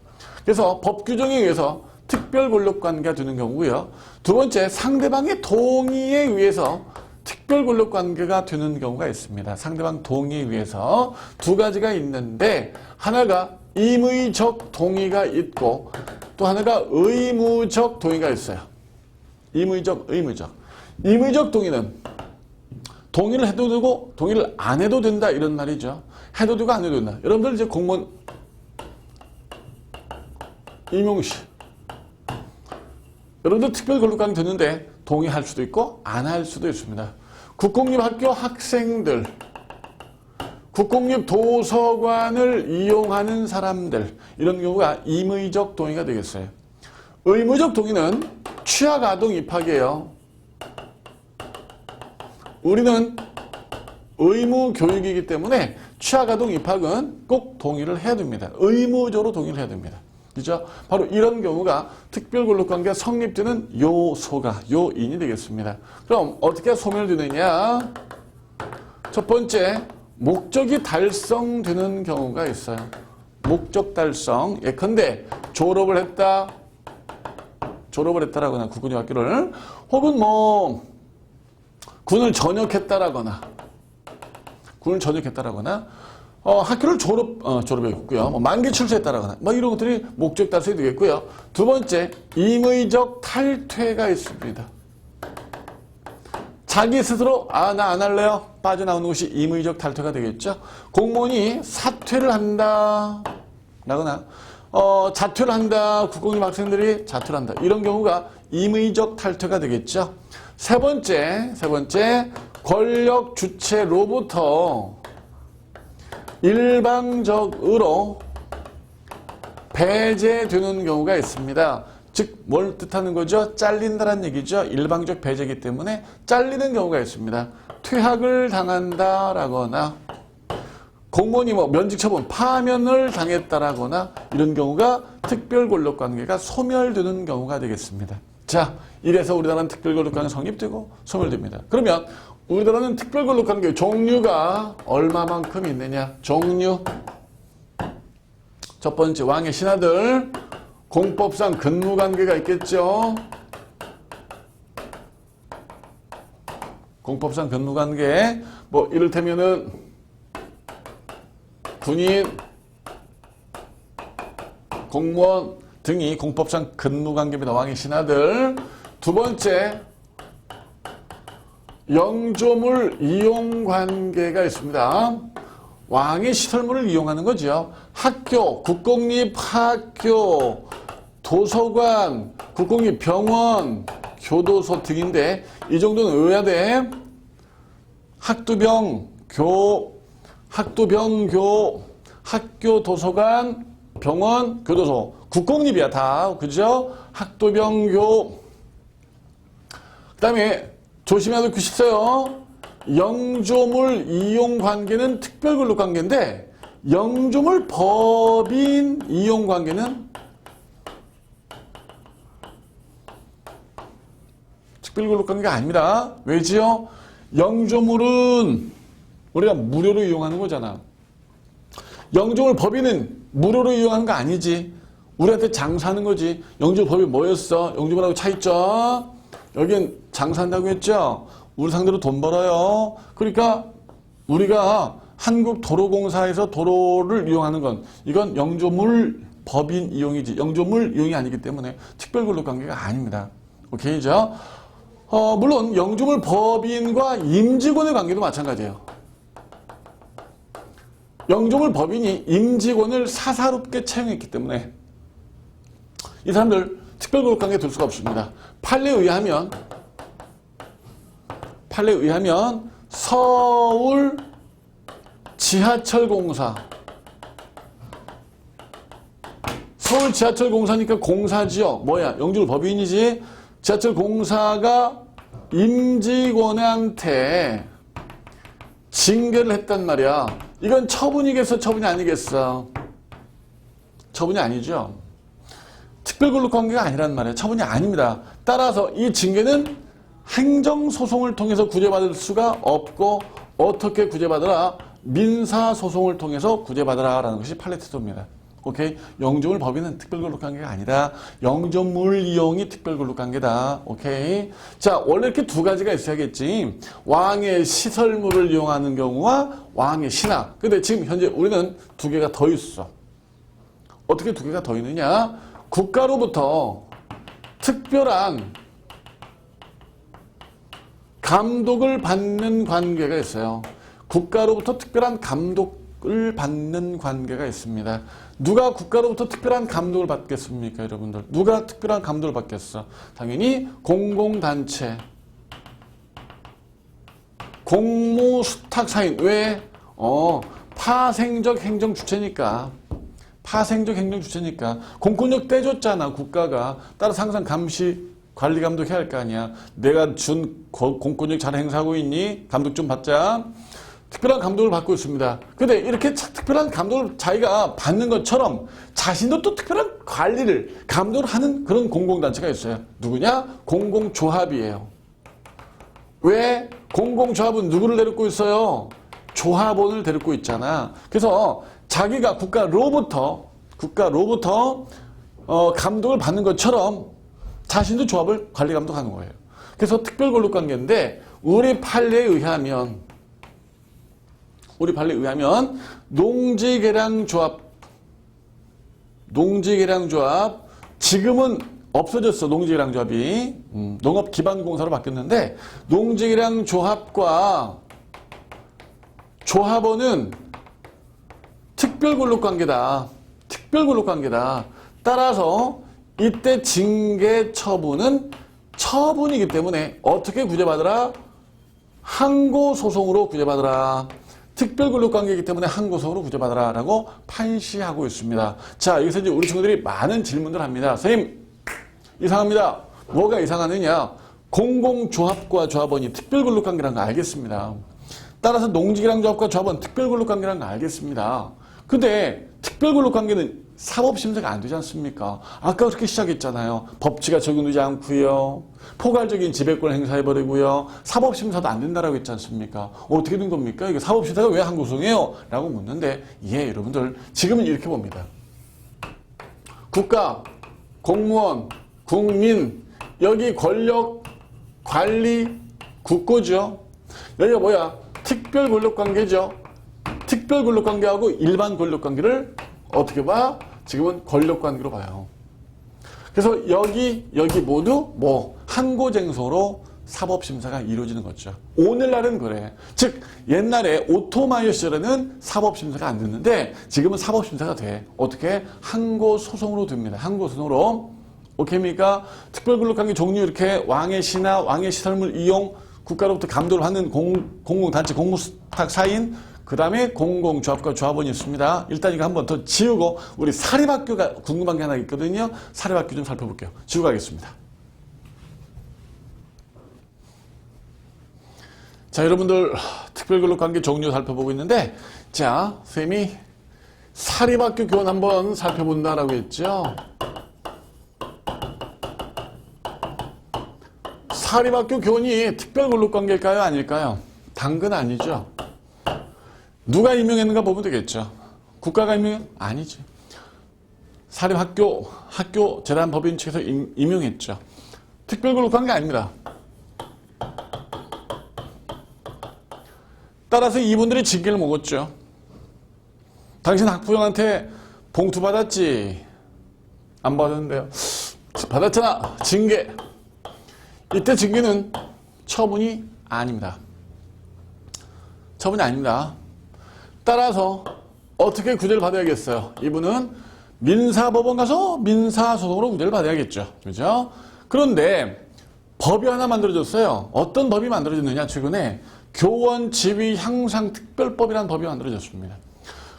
그래서 법 규정에 의해서 특별근로관계가 되는 경우고요. 두 번째, 상대방의 동의에 의해서 특별근로관계가 되는 경우가 있습니다. 상대방 동의에 의해서 두 가지가 있는데 하나가 임의적 동의가 있고 또 하나가 의무적 동의가 있어요. 임의적. 임의적 동의는 동의를 해도 되고 동의를 안 해도 된다 이런 말이죠. 해도 되고 안 해도 된다. 여러분들 이제 공무원 임용시 여러분들 특별근로관계 됐는데 동의할 수도 있고 안 할 수도 있습니다. 국공립학교 학생들, 국공립 도서관을 이용하는 사람들 이런 경우가 임의적 동의가 되겠어요. 의무적 동의는 취학아동 입학이에요. 우리는 의무교육이기 때문에 취학아동 입학은 꼭 동의를 해야 됩니다. 의무적으로 동의를 해야 됩니다. 그죠? 바로 이런 경우가 특별근로관계가 성립되는 요인이 되겠습니다. 그럼 어떻게 소멸되느냐? 첫 번째, 목적이 달성되는 경우가 있어요. 목적 달성. 예컨대 졸업을 했다라거나 국군학교를 혹은 군을 전역했다라거나 학교를 졸업했고요. 만기 출세했다라거나 이런 것들이 목적 달성이 되겠고요. 두 번째, 임의적 탈퇴가 있습니다. 자기 스스로 나 안 할래요. 빠져나오는 것이 임의적 탈퇴가 되겠죠. 공무원이 사퇴를 한다 라거나 자퇴를 한다. 국공립 학생들이 자퇴를 한다. 이런 경우가 임의적 탈퇴가 되겠죠. 세 번째 권력 주체로부터 일방적으로 배제되는 경우가 있습니다. 즉, 뭘 뜻하는 거죠? 잘린다는 얘기죠. 일방적 배제이기 때문에 잘리는 경우가 있습니다. 퇴학을 당한다라거나 공무원이 면직 처분, 파면을 당했다라거나 이런 경우가 특별권력관계가 소멸되는 경우가 되겠습니다. 자, 이래서 우리나라는 특별권력관계가 성립되고 소멸됩니다. 그러면 우리나라는 특별권력관계 종류가 얼마만큼 있느냐? 종류. 첫 번째, 왕의 신하들. 공법상 근무관계가 있겠죠. 공법상 근무관계. 이를테면은 군인, 공무원 등이 공법상 근무관계입니다. 왕의 신하들. 두 번째, 영조물 이용관계가 있습니다. 왕의 시설물을 이용하는 거죠. 학교, 국공립학교, 도서관, 국공립병원, 교도소 등인데 이 정도는 외워야 돼. 학도병교, 학교, 도서관, 병원, 교도소. 국공립이야 다. 그죠? 학도병교. 그 다음에 조심해야 될 것이 있어요. 영조물 이용관계는 특별근로관계인데 영조물 법인 이용관계는 특별근로관계가 아닙니다. 왜지요? 영조물은 우리가 무료로 이용하는 거잖아. 영조물 법인은 무료로 이용하는 거 아니지. 우리한테 장사하는 거지. 영조물 법인 뭐였어? 영조물하고 차있죠? 여긴 장사한다고 했죠? 우리 상대로 돈 벌어요. 그러니까 우리가 한국도로공사에서 도로를 이용하는 건 이건 영조물 법인 이용이지 영조물 이용이 아니기 때문에 특별근로관계가 아닙니다. 오케이죠? 물론 영조물 법인과 임직원의 관계도 마찬가지예요. 영조물 법인이 임직원을 사사롭게 채용했기 때문에 이 사람들 특별근로관계에 둘 수가 없습니다. 판례에 의하면 서울 지하철공사 서울 지하철공사니까 공사지요. 뭐야? 영조물 법인이지. 지하철공사가 임직원한테 징계를 했단 말이야. 이건 처분이겠어? 처분이 아니겠어? 처분이 아니죠. 특별근로관계가 아니란 말이에요. 처분이 아닙니다. 따라서 이 징계는 행정소송을 통해서 구제받을 수가 없고 어떻게 구제받으라? 민사소송을 통해서 구제받으라 라는 것이 판례 태도입니다. 오케이? 영조물 법인은 특별근로관계가 아니다. 영조물 이용이 특별근로관계다. 오케이? 자, 원래 이렇게 두 가지가 있어야겠지. 왕의 시설물을 이용하는 경우와 왕의 신하. 근데 지금 현재 우리는 두 개가 더 있어. 어떻게 두 개가 더 있느냐? 국가로부터 특별한 감독을 받는 관계가 있어요. 국가로부터 특별한 감독을 받는 관계가 있습니다. 누가 국가로부터 특별한 감독을 받겠습니까, 여러분들? 누가 특별한 감독을 받겠어? 당연히 공공단체, 공무수탁사인. 왜? 파생적 행정 주체니까. 파생적 행정 주체니까. 공권력 떼줬잖아, 국가가. 따라서 항상 감시, 관리 감독해야 할 거 아니야. 내가 준 공권력 잘 행사하고 있니? 감독 좀 받자. 특별한 감독을 받고 있습니다. 근데 이렇게 특별한 감독을 자기가 받는 것처럼 자신도 또 특별한 관리를, 감독을 하는 그런 공공단체가 있어요. 누구냐? 공공조합이에요. 왜? 공공조합은 누구를 데리고 있어요? 조합원을 데리고 있잖아. 그래서 자기가 국가로부터 감독을 받는 것처럼 자신도 조합을 관리 감독하는 거예요. 그래서 특별근로관계인데 우리 판례에 의하면 농지계량조합 지금은 없어졌어. 농지계량조합이 농업기반공사로 바뀌었는데 농지계량조합과 조합원은 특별근로관계다. 따라서 이때 징계 처분은 처분이기 때문에 어떻게 구제받으라? 항고소송으로 구제받으라. 특별근로관계이기 때문에 항고소송으로 구제받으라 라고 판시하고 있습니다. 자, 여기서 이제 우리 친구들이 많은 질문들 합니다. 선생님, 이상합니다. 뭐가 이상하느냐? 공공조합과 조합원이 특별근로관계라는 거 알겠습니다. 따라서 농지계량 조합과 조합원 특별근로관계라는 거 알겠습니다. 근데 특별근로관계는 사법심사가 안 되지 않습니까? 아까 그렇게 시작했잖아요. 법치가 적용되지 않고요. 포괄적인 지배권을 행사해버리고요. 사법심사도 안 된다라고 했지 않습니까? 어떻게 된 겁니까? 이게 사법심사가 왜 항고소송이에요? 라고 묻는데 여러분들 지금은 이렇게 봅니다. 국가, 공무원, 국민, 여기 권력, 관리, 국고죠. 여기가 뭐야? 특별권력관계죠. 특별권력관계하고 일반 권력관계를 어떻게 봐? 지금은 권력관계로 봐요. 그래서 여기 모두 뭐 항고쟁소로 사법심사가 이루어지는 거죠. 오늘날은 그래. 즉 옛날에 오토마이어 시절에는 사법심사가 안 됐는데 지금은 사법심사가 돼. 어떻게? 항고소송으로 됩니다. 항고소송으로. 오케이입니까? 특별근로관계 종류 이렇게 왕의 신하, 왕의 시설물 이용, 국가로부터 감독을 받는 공공단체, 공무수탁 사인, 그 다음에 공공조합과 조합원이 있습니다. 일단 이거 한번 더 지우고 우리 사립학교가 궁금한 게 하나 있거든요. 사립학교 좀 살펴볼게요. 지우고 가겠습니다. 자, 여러분들 특별근로관계 종류 살펴보고 있는데 자, 쌤이 사립학교 교원 한번 살펴본다라고 했죠. 사립학교 교원이 특별근로관계일까요? 아닐까요? 당근 아니죠. 누가 임명했는가 보면 되겠죠. 국가가 임명? 아니지. 사립학교, 학교 재단법인 측에서 임명했죠. 특별근로관계 아닙니다. 따라서 이분들이 징계를 먹었죠. 당신 학부형한테 봉투 받았지? 안 받았는데요. 받았잖아. 징계. 이때 징계는 처분이 아닙니다. 처분이 아닙니다. 따라서 어떻게 구제를 받아야겠어요? 이분은 민사법원 가서 민사소송으로 구제를 받아야겠죠. 그죠? 그런데 법이 하나 만들어졌어요. 어떤 법이 만들어졌느냐? 최근에 교원 지위 향상 특별법이라는 법이 만들어졌습니다.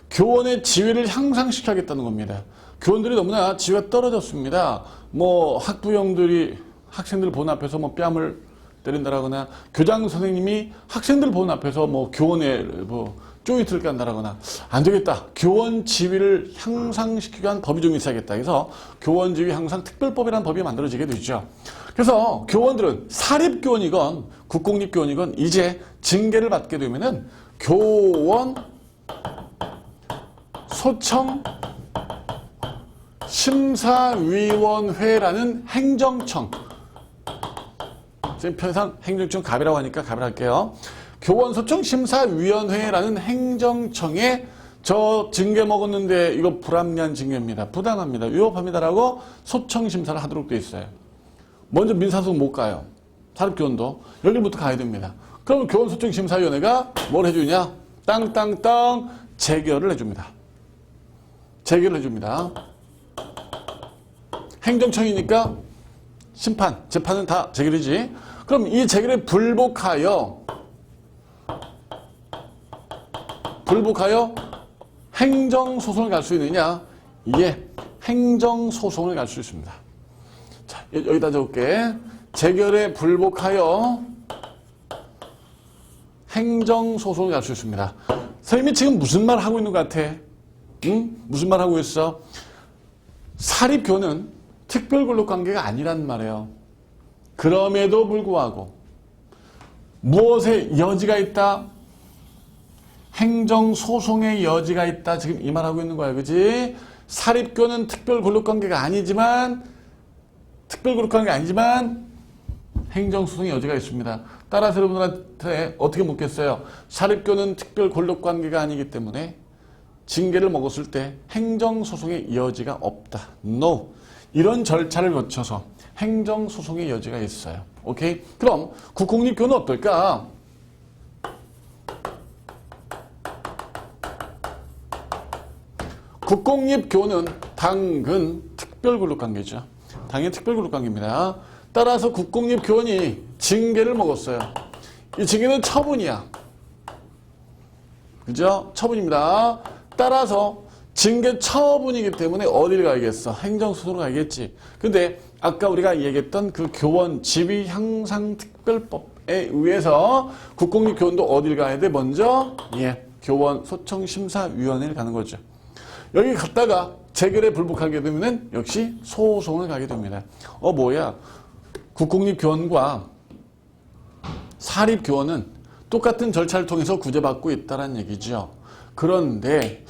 교원의 지위를 향상시켜야겠다는 겁니다. 교원들이 너무나 지위가 떨어졌습니다. 뭐 학부형들이 학생들 보는 앞에서 뭐 뺨을 때린다라거나 교장 선생님이 학생들 보는 앞에서 뭐 교원에 뭐 쪼이트를 깐다라거나 안 되겠다. 교원 지위를 향상시키기 위한 법이 좀 있어야겠다. 그래서 교원 지위 향상 특별법이라는 법이 만들어지게 되죠. 그래서 교원들은 사립교원이건 국공립교원이건 이제 징계를 받게 되면은 교원 소청 심사위원회라는 행정청, 지금 편상 행정청 갑이라고 하니까 갑이라 할게요. 교원소청 심사위원회라는 행정청에 저 징계 먹었는데 이거 불합리한 징계입니다. 부당합니다. 위법합니다라고 소청심사를 하도록 되어 있어요. 먼저 민사소송 못 가요. 사립교원도 여기부터 가야 됩니다. 그럼 교원소청심사위원회가 뭘 해주냐? 땅땅땅 재결을 해줍니다. 재결을 해줍니다. 행정청이니까 심판, 재판은 다 재결이지. 그럼 이 재결에 불복하여 행정소송을 갈 수 있느냐? 예, 행정소송을 갈 수 있습니다. 자, 여기다 적을게. 재결에 불복하여 행정소송을 갈 수 있습니다. 선생님이 지금 무슨 말 하고 있는 것 같아? 응? 무슨 말 하고 있어? 사립교는 특별근로관계가 아니란 말이에요. 그럼에도 불구하고 무엇에 여지가 있다? 행정소송의 여지가 있다. 지금 이 말하고 있는 거야. 그지? 사립교는 특별근로관계가 아니지만 행정소송의 여지가 있습니다. 따라서 여러분들한테 어떻게 묻겠어요? 사립교는 특별근로관계가 아니기 때문에 징계를 먹었을 때 행정소송의 여지가 없다. No. 이런 절차를 거쳐서 행정소송의 여지가 있어요. 오케이? 그럼 국공립교는 어떨까? 국공립교는 당근 특별근로관계죠. 당연히 특별근로관계입니다. 따라서 국공립교원이 징계를 먹었어요. 이 징계는 처분이야. 그죠? 처분입니다. 따라서 징계 처분이기 때문에 어디를 가야겠어? 행정소송으로 가야겠지. 근데 아까 우리가 얘기했던 그 교원 지위 향상 특별법에 의해서 국공립교원도 어디를 가야 돼? 먼저 예, 교원 소청심사위원회를 가는 거죠. 여기 갔다가 재결에 불복하게 되면은 역시 소송을 가게 됩니다. 뭐야? 국공립교원과 사립교원은 똑같은 절차를 통해서 구제받고 있다는 얘기죠. 그런데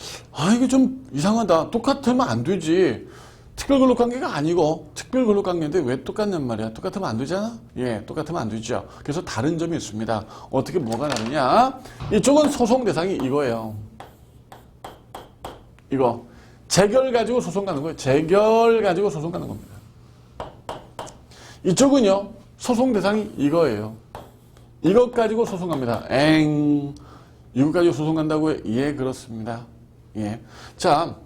이게 좀 이상하다. 똑같으면 안 되지. 특별근로관계가 아니고 특별근로관계인데 왜 똑같냔 말이야. 똑같으면 안 되잖아? 예, 똑같으면 안 되죠. 그래서 다른 점이 있습니다. 어떻게 뭐가 다르냐? 이쪽은 소송 대상이 이거예요. 이거 재결 가지고 소송 가는 거예요. 재결 가지고 소송 가는 겁니다. 이쪽은요, 소송 대상이 이거예요. 이것 가지고 소송 갑니다. 이것 가지고 소송 간다고요? 예, 그렇습니다. 예. 자,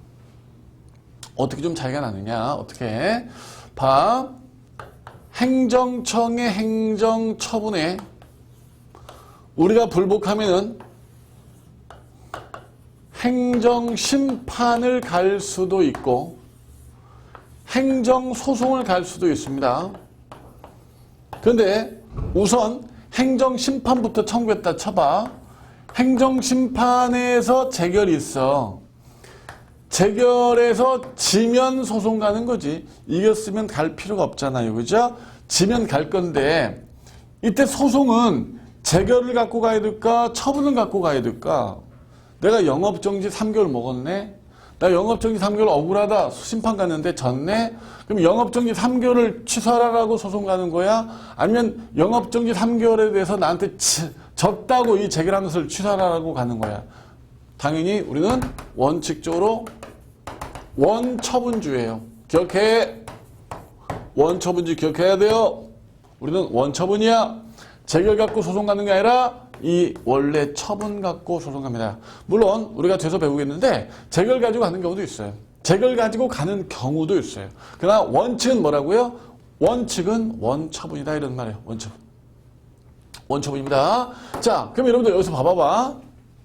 어떻게 좀 차이가 나느냐? 어떻게? 봐. 행정청의 행정처분에 우리가 불복하면은 행정심판을 갈 수도 있고 행정소송을 갈 수도 있습니다. 그런데 우선 행정심판부터 청구했다 쳐봐. 행정심판에서 재결이 있어. 재결에서 지면 소송 가는 거지. 이겼으면 갈 필요가 없잖아요. 그죠? 지면 갈 건데 이때 소송은 재결을 갖고 가야 될까? 처분을 갖고 가야 될까? 내가 영업정지 3개월 먹었네? 나 영업정지 3개월 억울하다. 심판 갔는데 졌네? 그럼 영업정지 3개월을 취소하라고 소송 가는 거야? 아니면 영업정지 3개월에 대해서 나한테 졌다고 이 재결한 것을 취소하라고 가는 거야? 당연히 우리는 원칙적으로 원처분주예요. 기억해. 원처분주 기억해야 돼요. 우리는 원처분이야. 재결 갖고 소송 가는 게 아니라 이 원래 처분 갖고 소송 갑니다. 물론 우리가 뒤에서 배우겠는데 재결 가지고 가는 경우도 있어요. 재결 가지고 가는 경우도 있어요. 그러나 원칙은 뭐라고요? 원칙은 원처분이다 이런 말이에요. 원처분. 원처분입니다. 자, 그럼 여러분들 여기서 봐봐봐.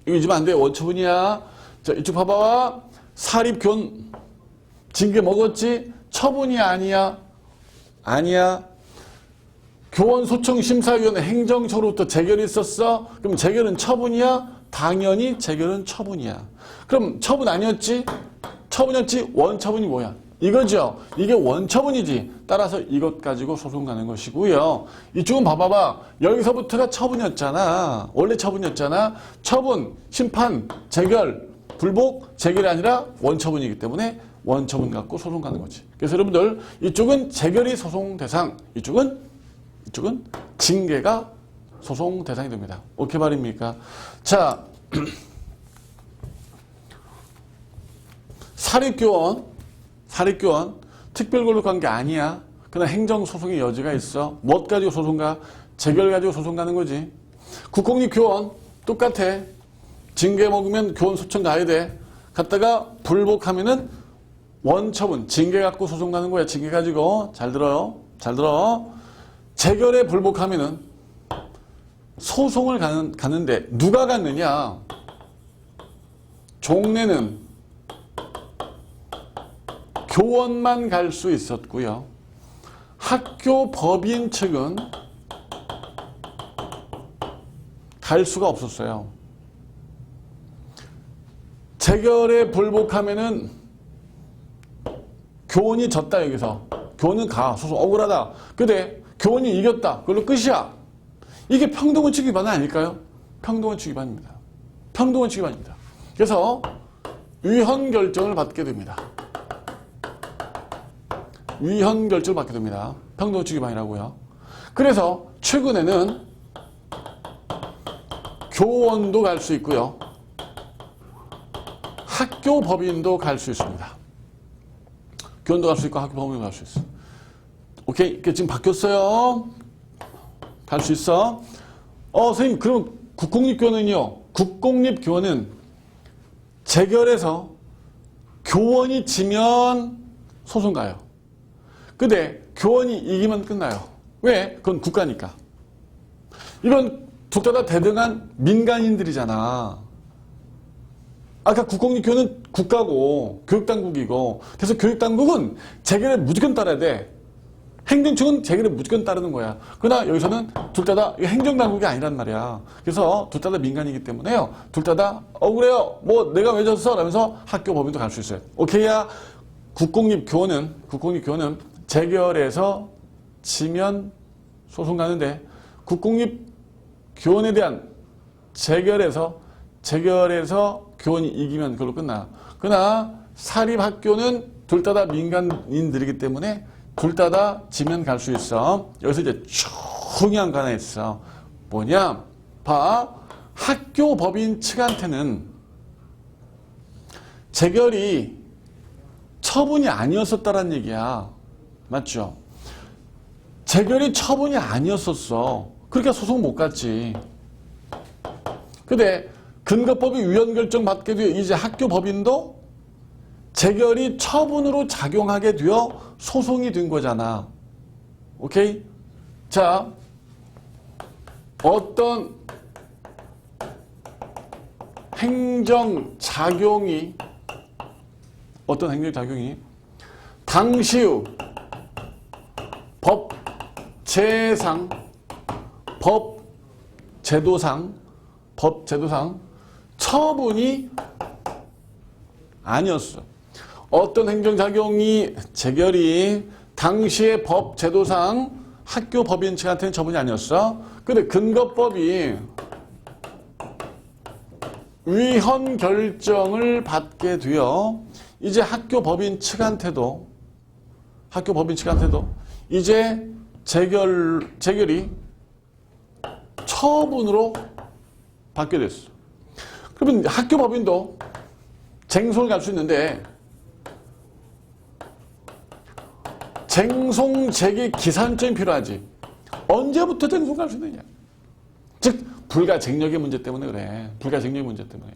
이거 잊으면 안 돼. 원처분이야. 자, 이쪽 봐봐봐. 사립교원 징계 먹었지? 처분이 아니야. 아니야. 교원소청심사위원회 행정처로부터 재결이 있었어? 그럼 재결은 처분이야? 당연히 재결은 처분이야. 그럼 처분 아니었지? 처분이었지? 원처분이 뭐야? 이거죠. 이게 원처분이지. 따라서 이것 가지고 소송 가는 것이고요. 이쪽은 봐봐봐. 여기서부터가 처분이었잖아. 원래 처분이었잖아. 처분, 심판, 재결, 불복, 재결이 아니라 원처분이기 때문에 원처분 갖고 소송 가는 거지. 그래서 여러분들 이쪽은 재결이 소송 대상, 이쪽은 징계가 소송 대상이 됩니다. 오케이 말입니까? 자, 사립교원 특별권력 관계 아니야. 그러나 행정소송의 여지가 있어. 뭐 가지고 소송가? 재결 가지고 소송 가는 거지. 국공립 교원 똑같아. 징계 먹으면 교원 소청 가야 돼. 갔다가 불복하면은 원처분, 징계 갖고 소송 가는 거야. 징계 가지고. 잘 들어요. 잘 들어. 재결에 불복하면은 소송을 가는데 누가 갔느냐? 종래는 교원만 갈 수 있었고요. 학교 법인 측은 갈 수가 없었어요. 재결에 불복하면은 교원이 졌다 여기서. 교원은 가. 소송 억울하다. 근데 교원이 이겼다. 그걸로 끝이야. 이게 평등원칙 위반 아닐까요? 평등원칙 위반입니다. 평등원칙 위반입니다. 그래서 위헌 결정을 받게 됩니다. 위헌 결정을 받게 됩니다. 평등원칙 위반이라고요. 그래서 최근에는 교원도 갈 수 있고요. 학교 법인도 갈 수 있습니다. 교원도 갈 수 있고 학교 법인도 갈 수 있어. 오케이? 지금 바뀌었어요. 갈 수 있어. 선생님, 그럼 국공립교원은요? 국공립교원은 재결해서 교원이 지면 소송 가요. 근데 교원이 이기면 끝나요. 왜? 그건 국가니까. 이건 둘 다 대등한 민간인들이잖아. 아까 국공립교원은 국가고 교육당국이고, 그래서 교육당국은 재결에 무조건 따라야 돼. 행정청은 재결에 무조건 따르는 거야. 그러나 여기서는 둘 다 행정당국이 아니란 말이야. 그래서 둘 다 민간이기 때문에요. 둘 다 억울해요. 뭐 내가 왜 졌어? 라면서 학교 법인도 갈 수 있어요. 오케이야? 국공립교원은 재결에서 지면 소송 가는데 국공립교원에 대한 재결에서 교원이 이기면 그걸로 끝나. 그러나 사립학교는 둘 다 민간인들이기 때문에 둘 다 지면 갈 수 있어. 여기서 이제 중요한 거 하나 있어. 뭐냐? 봐. 학교 법인 측한테는 재결이 처분이 아니었었다는 얘기야. 맞죠? 재결이 처분이 아니었었어. 그러니까 소송 못 갔지. 근데 근거법이 위헌결정 받게 되어 이제 학교 법인도 재결이 처분으로 작용하게 되어 소송이 된 거잖아. 오케이? 자, 어떤 행정작용이 당시의 법제상, 법제도상 처분이 아니었어. 어떤 행정작용이 재결이 당시의 법제도상 학교 법인 측한테는 처분이 아니었어. 근데 근거법이 위헌 결정을 받게 되어 이제 학교 법인 측한테도 이제 재결이 처분으로 받게 됐어. 그러면 학교 법인도 쟁송을 갈 수 있는데 쟁송 제기 기산점이 필요하지. 언제부터 쟁송 갈 수 있느냐. 즉 불가쟁력의 문제 때문에 그래. 불가쟁력의 문제 때문에.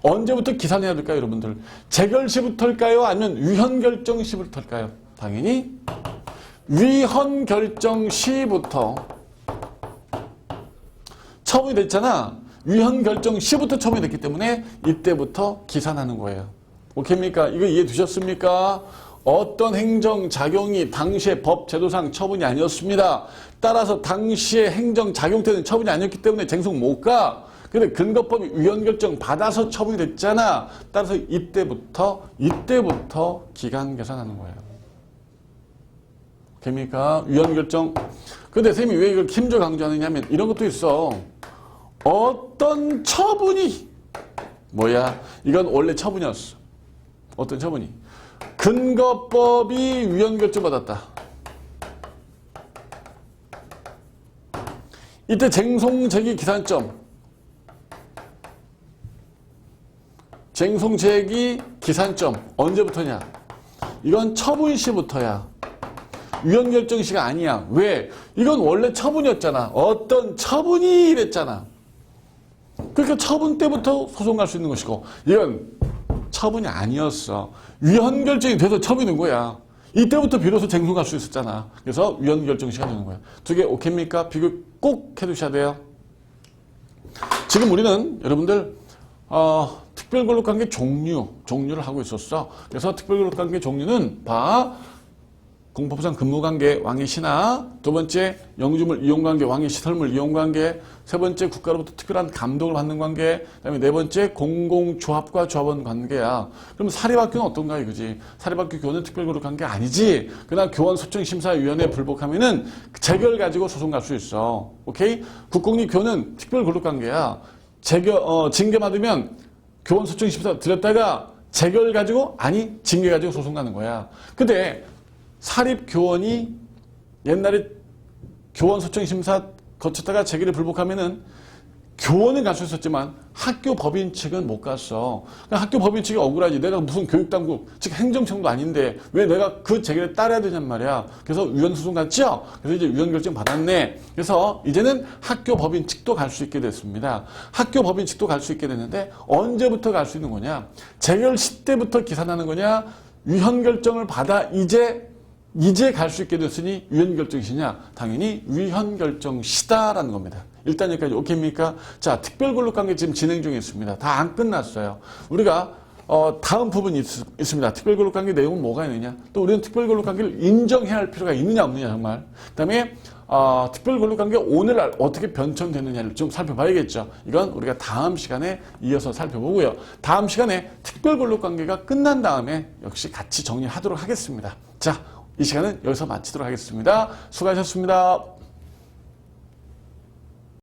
언제부터 기산해야 될까요, 여러분들? 재결 시부터일까요? 아니면 위헌 결정 시부터일까요? 당연히 위헌 결정 시부터 처분이 됐잖아. 위헌 결정 시부터 처분이 됐기 때문에 이때부터 기산하는 거예요. 오케이입니까? 이거 이해 되셨습니까? 어떤 행정작용이 당시의 법제도상 처분이 아니었습니다. 따라서 당시의 행정작용 때는 처분이 아니었기 때문에 쟁송 못 가. 근데 근거법이 위헌결정 받아서 처분이 됐잖아. 따라서 이때부터 기간 계산하는 거예요. 됩니까? 위헌결정. 근데 선생님이 왜 이걸 힘줘 강조하느냐면 이런 것도 있어. 어떤 처분이 이건 원래 처분이었어. 어떤 처분이. 근거법이 위헌결정 받았다. 이때 쟁송제기 기산점. 쟁송제기 기산점 언제부터냐? 이건 처분 시부터야. 위헌결정 시가 아니야. 왜? 이건 원래 처분이었잖아. 어떤 처분이 이랬잖아. 그러니까 처분 때부터 소송 갈 수 있는 것이고 이건 처분이 아니었어. 위헌결정이 돼서 처분이 된 거야. 이때부터 비로소 쟁송 갈 수 있었잖아. 그래서 위헌결정 시가 되는 거야. 두 개 오케이입니까? 비교 꼭 해두셔야 돼요. 지금 우리는 여러분들 특별권력관계 종류를 하고 있었어. 그래서 특별권력관계 종류는 공법상 근무관계 왕의 신하, 두 번째 영주물 이용관계 왕의 시설물 이용관계, 세 번째 국가로부터 특별한 감독을 받는 관계, 그다음에 네 번째 공공조합과 조합원 관계야. 그럼 사립학교는 어떤가 이거지? 사립학교 교원은 특별권력관계 아니지. 그러나 교원소청심사위원회에 불복하면은 재결 가지고 소송 갈 수 있어. 오케이? 국공립교원은 특별권력관계야. 징계 받으면 교원소청심사 들였다가 재결 가지고 징계 가지고 소송 가는 거야. 근데 사립교원이 옛날에 교원소청심사 거쳤다가 재결에 불복하면은 교원은 갈 수 있었지만 학교 법인 측은 못 갔어. 학교 법인 측이 억울하지. 내가 무슨 교육당국, 즉 행정청도 아닌데 왜 내가 그 재결에 따라야 되냔 말이야. 그래서 위헌소송 갔죠? 그래서 이제 위헌결정 받았네. 그래서 이제는 학교 법인 측도 갈 수 있게 됐습니다. 학교 법인 측도 갈 수 있게 됐는데 언제부터 갈 수 있는 거냐? 재결 시 때부터 기산하는 거냐? 위헌결정을 받아 이제 갈 수 있게 됐으니 위헌결정시냐? 당연히 위헌결정시다라는 겁니다. 일단 여기까지 오케이입니까? 자, 특별권력관계 지금 진행 중에 있습니다. 다 안 끝났어요. 우리가 다음 부분이 있습니다. 특별권력관계 내용은 뭐가 있느냐? 또 우리는 특별권력관계를 인정해야 할 필요가 있느냐 없느냐 정말. 그 다음에 특별권력관계 오늘날 어떻게 변천되느냐를 좀 살펴봐야겠죠. 이건 우리가 다음 시간에 이어서 살펴보고요. 다음 시간에 특별권력관계가 끝난 다음에 역시 같이 정리하도록 하겠습니다. 자, 이 시간은 여기서 마치도록 하겠습니다. 수고하셨습니다.